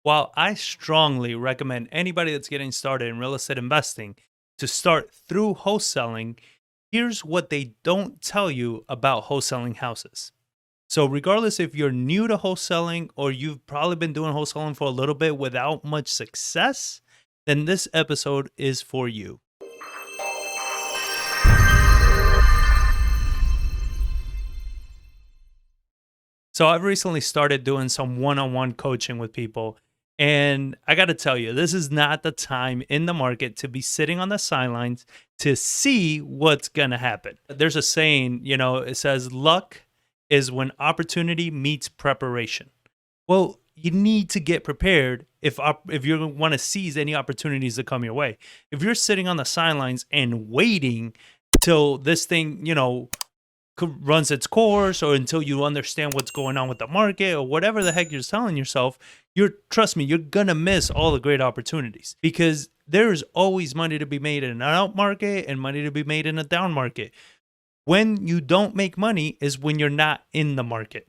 While I strongly recommend anybody that's getting started in real estate investing to start through wholesaling, here's what they don't tell you about wholesaling houses. So, regardless if you're new to wholesaling or you've probably been doing wholesaling for a little bit without much success, then this episode is for you. So, I've recently started doing some one on one coaching with people. And I got to tell you, this is not the time in the market to be sitting on the sidelines to see what's going to happen. There's a saying, it says, luck is when opportunity meets preparation. Well, you need to get prepared if you want to seize any opportunities that come your way. If you're sitting on the sidelines and waiting till this thing, runs its course, or until you understand what's going on with the market or whatever the heck you're telling yourself, trust me, you're gonna miss all the great opportunities, because there's always money to be made in an up market and money to be made in a down market. When you don't make money is when you're not in the market.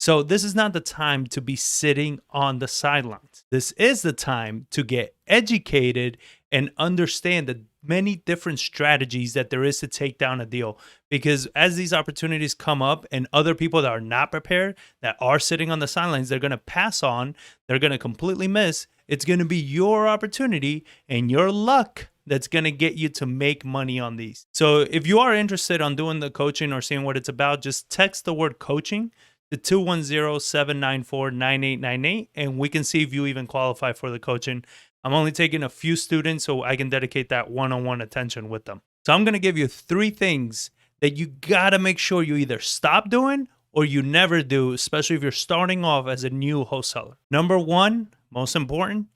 So this is not the time to be sitting on the sidelines. This is the time to get educated and understand the many different strategies that there is to take down a deal. Because as these opportunities come up and other people that are not prepared, that are sitting on the sidelines, they're going to pass on, they're going to completely miss. It's going to be your opportunity and your luck that's going to get you to make money on these. So if you are interested on doing the coaching or seeing what it's about, just text the word coaching to 210-794-9898, and we can see if you even qualify for the coaching. I'm only taking a few students so I can dedicate that one-on-one attention with them. So I'm going to give you 3 things that you got to make sure you either stop doing or you never do, especially if you're starting off as a new wholesaler. Number 1, most important,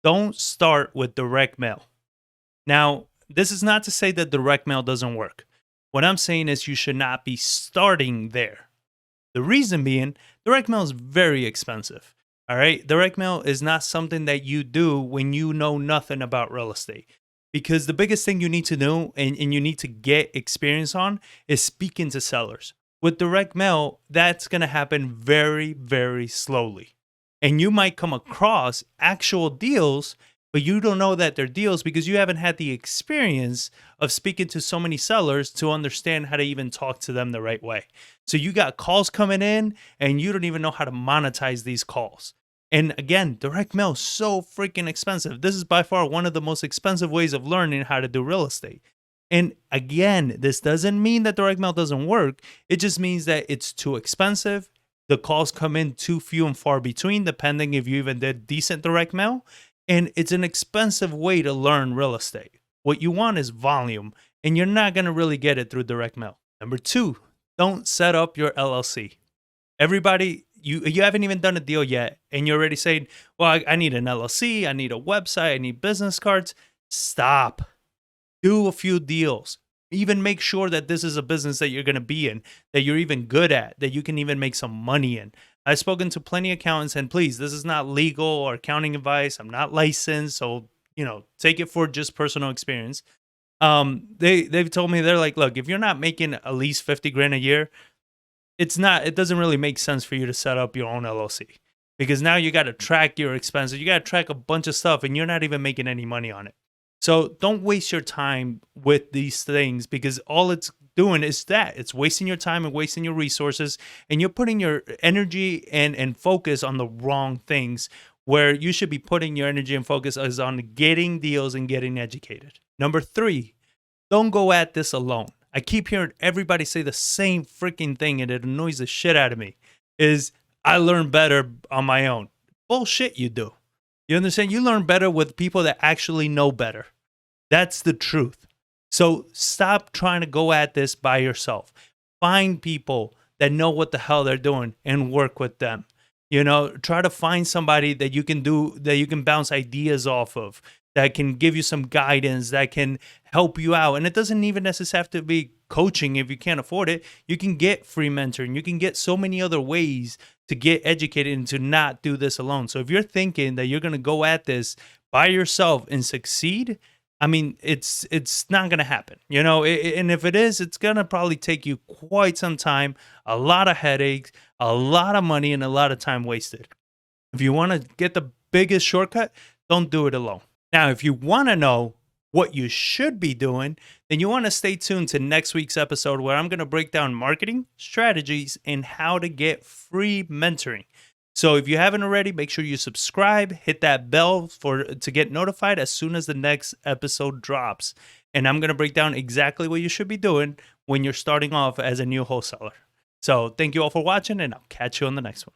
don't start with direct mail. Now, this is not to say that direct mail doesn't work. What I'm saying is you should not be starting there. The reason being, direct mail is very expensive. All right. Direct mail is not something that you do when you know nothing about real estate, because the biggest thing you need to know and you need to get experience on is speaking to sellers. With direct mail, that's going to happen very, very slowly. And you might come across actual deals, but you don't know that they're deals because you haven't had the experience of speaking to so many sellers to understand how to even talk to them the right way. So you got calls coming in and you don't even know how to monetize these calls. And again, direct mail is so freaking expensive. This is by far one of the most expensive ways of learning how to do real estate. And again, this doesn't mean that direct mail doesn't work. It just means that it's too expensive. The calls come in too few and far between, depending if you even did decent direct mail. And it's an expensive way to learn real estate. What you want is volume, and you're not going to really get it through direct mail. Number 2, don't set up your LLC. Everybody, you haven't even done a deal yet, and you're already saying, well, I need an LLC, I need a website, I need business cards. Stop. Do a few deals. Even make sure that this is a business that you're going to be in, that you're even good at, that you can even make some money in. I've spoken to plenty of accountants, and please, this is not legal or accounting advice. I'm not licensed, so take it for just personal experience. They've told me, they're like, look, if you're not making at least 50 grand a year, it doesn't really make sense for you to set up your own LLC, because now you got to track your expenses, you got to track a bunch of stuff, and you're not even making any money on it. So don't waste your time with these things, because all it's doing is that it's wasting your time and wasting your resources, and you're putting your energy and focus on the wrong things, where you should be putting your energy and focus is on getting deals and getting educated. Number 3, don't go at this alone. I keep hearing everybody say the same freaking thing, and it annoys the shit out of me, is I learn better on my own. Bullshit, you do. You understand? You learn better with people that actually know better. That's the truth. So stop trying to go at this by yourself. Find people that know what the hell they're doing and work with them. Try to find somebody that you can bounce ideas off of, that can give you some guidance, that can help you out. And it doesn't even necessarily have to be coaching if you can't afford it. You can get free mentoring. You can get so many other ways to get educated and to not do this alone. So if you're thinking that you're going to go at this by yourself and succeed, I mean, it's not going to happen, and if it is, it's going to probably take you quite some time, a lot of headaches, a lot of money, and a lot of time wasted. If you want to get the biggest shortcut, don't do it alone. Now, if you want to know what you should be doing, then you want to stay tuned to next week's episode where I'm going to break down marketing strategies and how to get free mentoring. So if you haven't already, make sure you subscribe, hit that bell to get notified as soon as the next episode drops. And I'm going to break down exactly what you should be doing when you're starting off as a new wholesaler. So thank you all for watching, and I'll catch you on the next one.